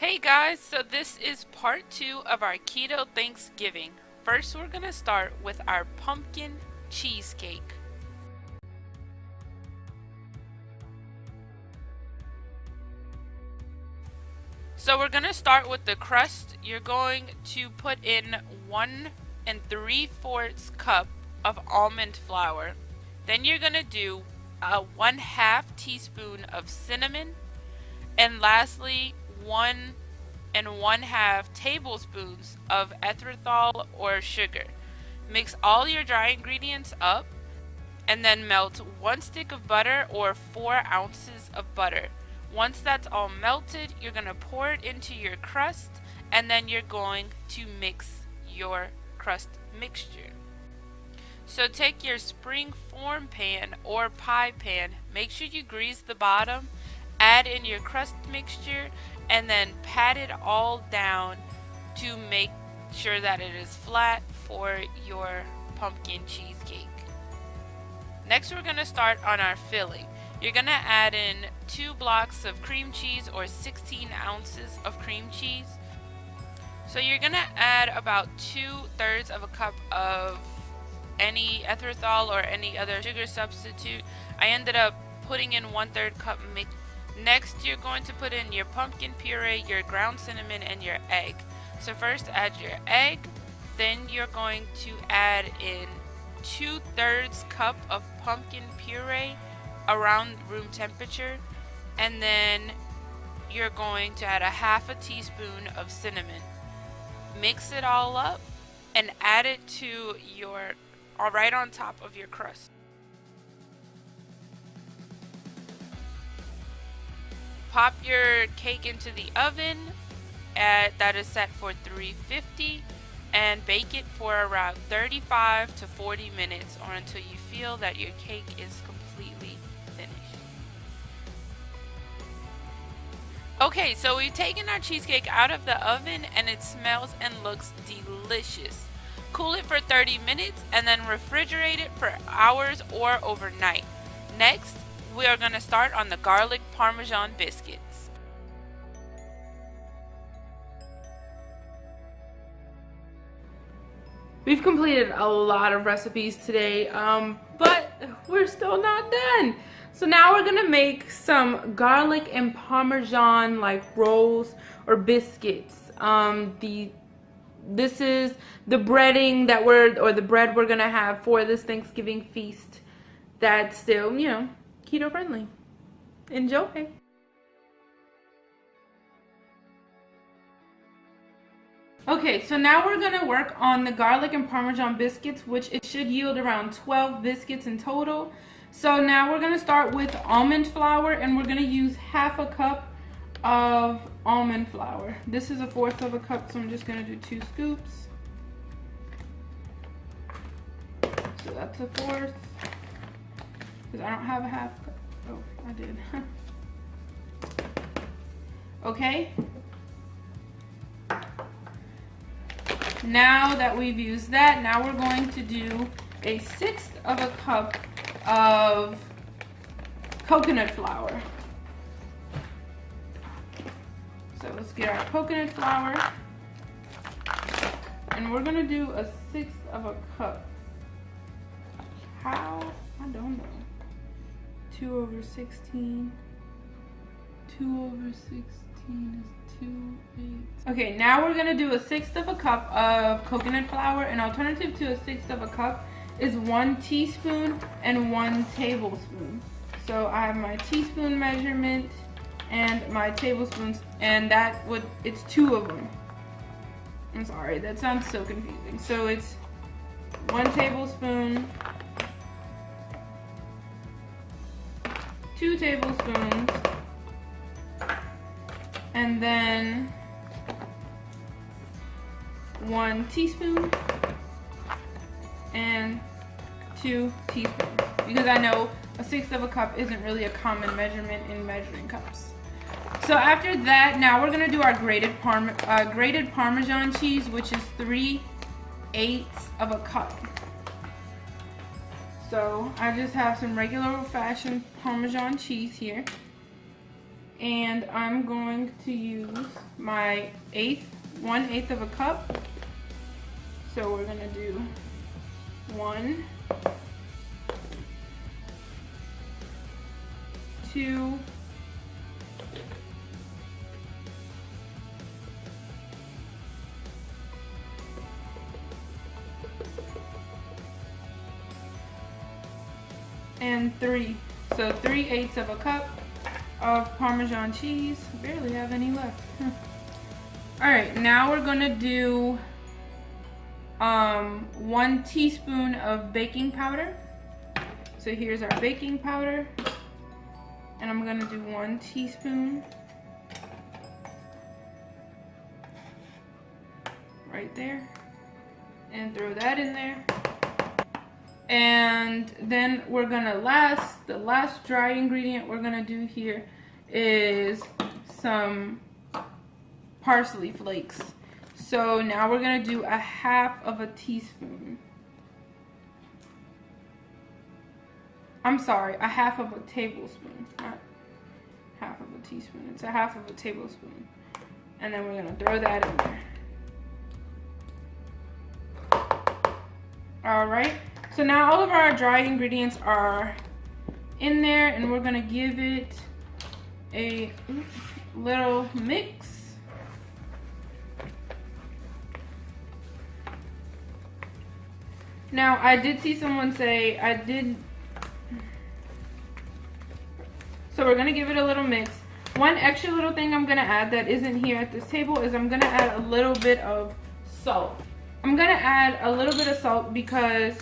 Hey guys, so this is part 2 of our Keto Thanksgiving. First we're going to start with our pumpkin cheesecake. So we're going to start with the crust. You're going to put in 1 3/4 cup of almond flour. Then you're going to do a 1/2 teaspoon of cinnamon. And lastly, 1 1/2 tablespoons of erythritol or sugar. Mix all your dry ingredients up and then melt 1 stick of butter or 4 ounces of butter. Once that's all melted, you're going to pour it into your crust and then you're going to mix your crust mixture. So take your spring form pan or pie pan, make sure you grease the bottom, add in your crust mixture, and then pat it all down to make sure that it is flat for your pumpkin cheesecake. Next we're going to start on our filling. You're going to add in 2 blocks of cream cheese or 16 ounces of cream cheese. So you're going to add about 2/3 of a cup of any erythritol or any other sugar substitute. I ended up putting in 1/3 cup mix. Next, you're going to put in your pumpkin puree, your ground cinnamon, and your egg. So first add your egg, then you're going to add in 2/3 cup of pumpkin puree around room temperature, and then you're going to add a 1/2 teaspoon of cinnamon. Mix it all up and add it to your, right on top of your crust. Pop your cake into the oven that is set for 350 and bake it for around 35 to 40 minutes or until you feel that your cake is completely finished. Okay, so we've taken our cheesecake out of the oven and it smells and looks delicious. Cool it for 30 minutes and then refrigerate it for hours or overnight. Next, we are going to start on the garlic Parmesan biscuits. We've completed a lot of recipes today, but we're still not done. So now we're going to make some garlic and Parmesan like rolls or biscuits. This is the breading that the bread we're going to have for this Thanksgiving feast that's still, keto friendly. Enjoy. Okay, so now we're going to work on the garlic and Parmesan biscuits, which it should yield around 12 biscuits in total. So now we're going to start with almond flour, and we're going to use 1/2 cup of almond flour. This is 1/4 cup, so I'm just going to do 2 scoops. So that's 1/4. Because I don't have a 1/2 cup. Oh, I did. Okay. Now that we've used that, now we're going to do 1/6 cup of coconut flour. So let's get our coconut flour. And we're going to do 1/6 cup. How? I don't know. 2/16. 2/16 is 2/8. Okay, now we're gonna do 1/6 cup of coconut flour. An alternative to 1/6 cup is 1 teaspoon and 1 tablespoon. So I have my teaspoon measurement and my tablespoons, and it's 2 of them. I'm sorry, that sounds so confusing. So it's 1 tablespoon, 2 tablespoons, and then 1 teaspoon and 2 teaspoons. Because I know 1/6 cup isn't really a common measurement in measuring cups. So after that, now we're gonna do our grated Parmesan cheese, which is 3/8 cup. So I just have some regular old-fashioned Parmesan cheese here. And I'm going to use my 1/8 of a cup. So we're gonna do 1, 2, and 3. So 3/8 of a cup of Parmesan cheese. Barely have any left. Alright, now we're gonna do 1 teaspoon of baking powder. So here's our baking powder. And I'm gonna do 1 teaspoon right there. And throw that in there. And then we're gonna the last dry ingredient we're gonna do here is some parsley flakes. So now we're gonna do 1/2 of a teaspoon. I'm sorry, 1/2 of a tablespoon, not 1/2 of a teaspoon. It's 1/2 of a tablespoon. And then we're gonna throw that in there. All right. So now all of our dried ingredients are in there, and we're gonna give it a little mix. Now, I did see someone say, so we're gonna give it a little mix. One extra little thing I'm gonna add that isn't here at this table is I'm gonna add a little bit of salt. I'm gonna add a little bit of salt because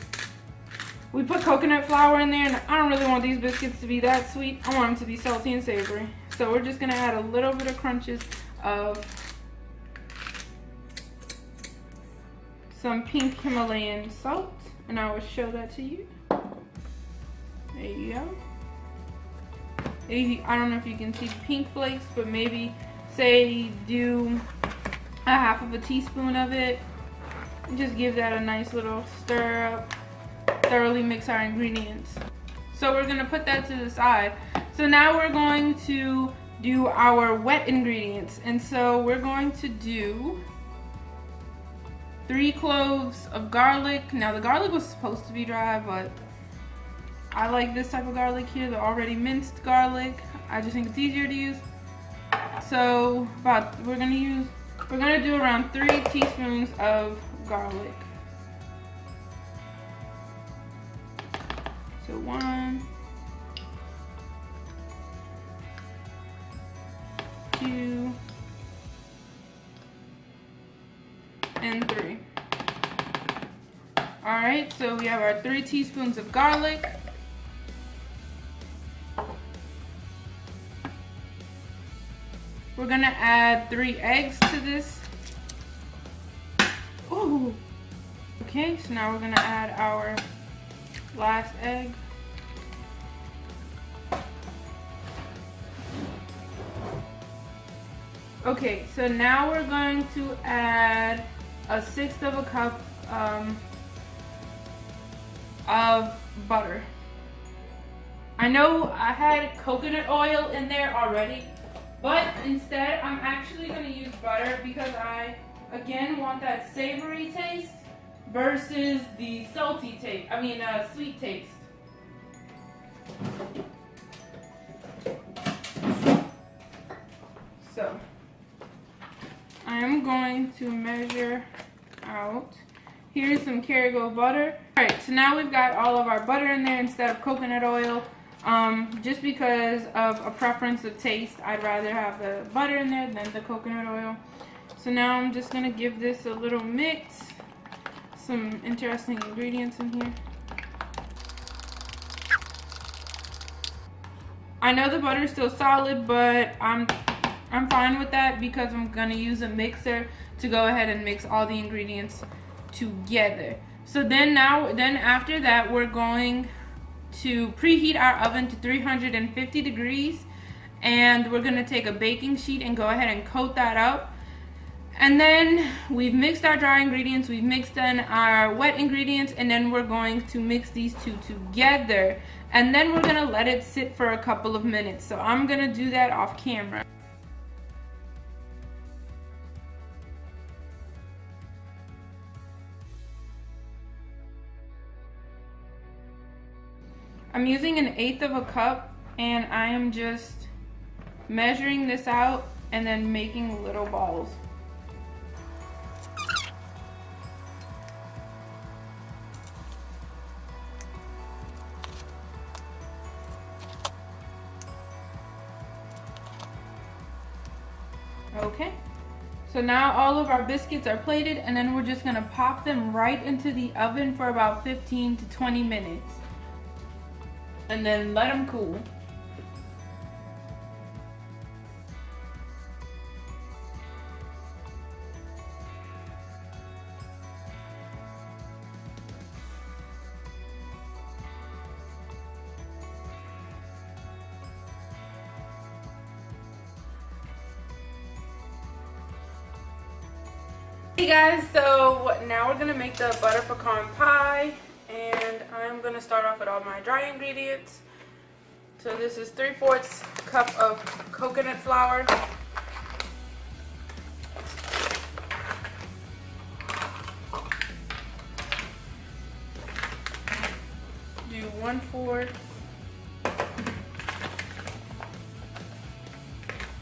we put coconut flour in there, and I don't really want these biscuits to be that sweet. I want them to be salty and savory. So we're just gonna add a little bit of crunches of some pink Himalayan salt, and I will show that to you. There you go. I don't know if you can see the pink flakes, but maybe say do 1/2 of a teaspoon of it. And just give that a nice little stir up. Thoroughly mix our ingredients. So we're gonna put that to the side. So now we're going to do our wet ingredients. And so we're going to do 3 cloves of garlic. Now the garlic was supposed to be dry, but I like this type of garlic here, the already minced garlic. I just think it's easier to use. So we're gonna do around 3 teaspoons of garlic. So 1, 2, and 3. All right, so we have our 3 teaspoons of garlic. We're gonna add 3 eggs to this. Ooh. Okay, so now we're gonna add our last egg. Okay, so now we're going to add 1/6 of a cup of butter. I know I had coconut oil in there already, but instead I'm actually going to use butter because I, again, want that savory taste versus the salty taste, sweet taste. So, I am going to measure out. Here's some Kerrygold butter. Alright, so now we've got all of our butter in there instead of coconut oil. Just because of a preference of taste, I'd rather have the butter in there than the coconut oil. So now I'm just going to give this a little mix. Some interesting ingredients in here. I know the butter is still solid, but I'm fine with that because I'm going to use a mixer to go ahead and mix all the ingredients together. So then after that, we're going to preheat our oven to 350 degrees, and we're going to take a baking sheet and go ahead and coat that up. And then we've mixed our dry ingredients, we've mixed in our wet ingredients, and then we're going to mix these two together. And then we're gonna let it sit for a couple of minutes. So I'm gonna do that off camera. I'm using 1/8 of a cup, and I am just measuring this out and then making little balls. Okay, so now all of our biscuits are plated, and then we're just gonna pop them right into the oven for about 15 to 20 minutes. And then let them cool. Hey guys, so now we're gonna make the butter pecan pie, and I'm gonna start off with all my dry ingredients. So this is 3/4 cup of coconut flour, do 1/4,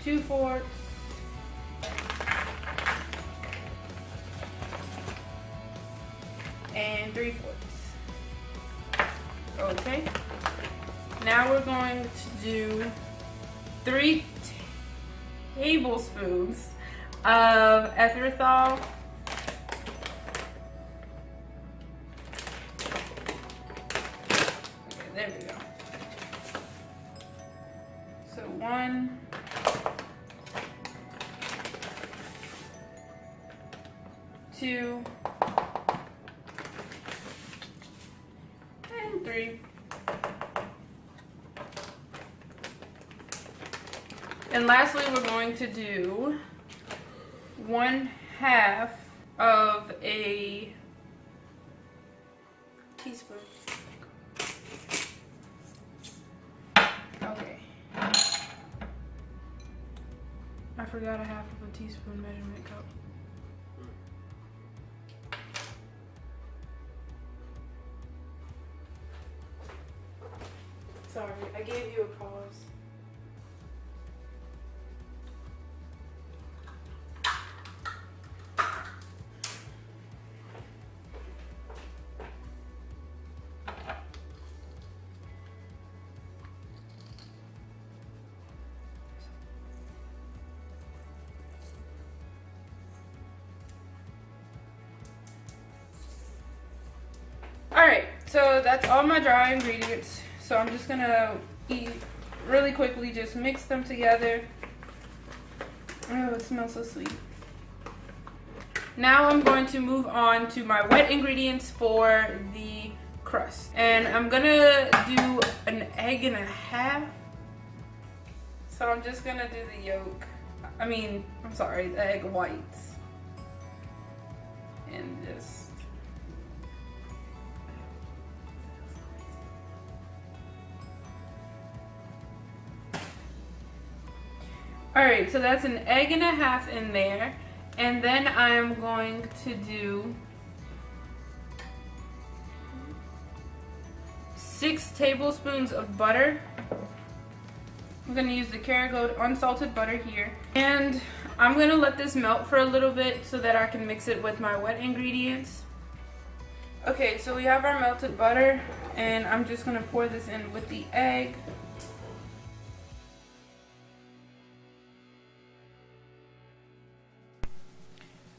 2/4, and 3/4. Okay. Now we're going to do 3 tablespoons of erythritol. Okay, there we go. So 1, 2, and 3. And lastly, we're going to do 1/2 of a teaspoon. Okay. I forgot 1/2 of a teaspoon measurement cup. Sorry, I gave you a pause. Alright, so that's all my dry ingredients. So I'm just gonna really quickly just mix them together. Oh, it smells so sweet. Now I'm going to move on to my wet ingredients for the crust. And I'm gonna do 1.5 eggs. So I'm just gonna do the yolk. I'm sorry, the egg whites. And just... Alright, so that's 1.5 eggs in there. And then I'm going to do 6 tablespoons of butter. I'm going to use the Kerrygold unsalted butter here. And I'm going to let this melt for a little bit so that I can mix it with my wet ingredients. Okay, so we have our melted butter, and I'm just going to pour this in with the egg.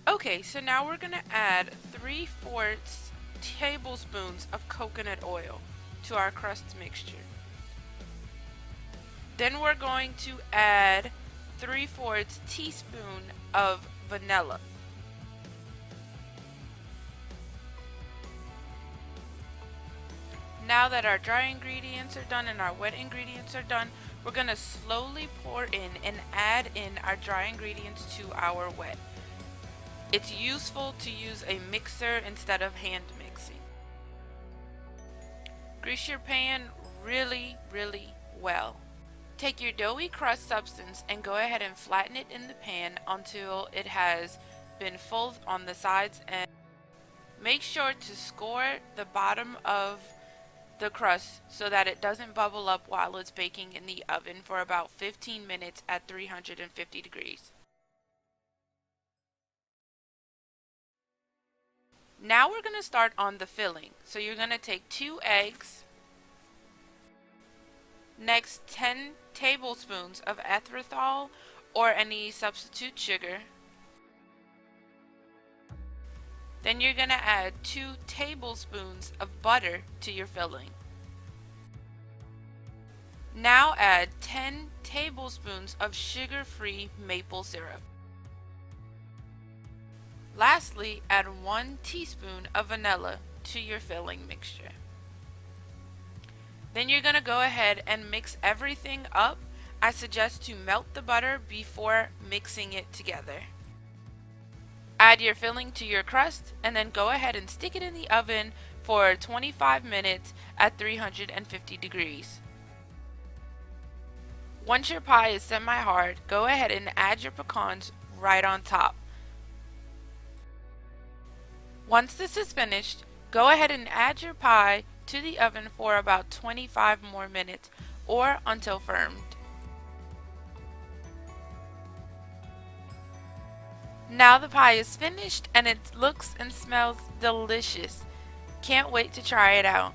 Okay, so now we're going to add 3/4 tablespoons of coconut oil to our crust mixture. Then we're going to add 3/4 teaspoon of vanilla. Now that our dry ingredients are done and our wet ingredients are done, we're going to slowly pour in and add in our dry ingredients to our wet. It's useful to use a mixer instead of hand mixing. Grease your pan really, really well. Take your doughy crust substance and go ahead and flatten it in the pan until it has been full on the sides, and make sure to score the bottom of the crust so that it doesn't bubble up while it's baking in the oven for about 15 minutes at 350 degrees. Now we're going to start on the filling. So you're going to take 2 eggs, next 10 tablespoons of erythritol or any substitute sugar. Then you're going to add 2 tablespoons of butter to your filling. Now add 10 tablespoons of sugar-free maple syrup. Lastly, add 1 teaspoon of vanilla to your filling mixture. Then you're going to go ahead and mix everything up. I suggest to melt the butter before mixing it together. Add your filling to your crust and then go ahead and stick it in the oven for 25 minutes at 350 degrees. Once your pie is semi-hard, go ahead and add your pecans right on top. Once this is finished, go ahead and add your pie to the oven for about 25 more minutes or until firmed. Now the pie is finished and it looks and smells delicious. Can't wait to try it out.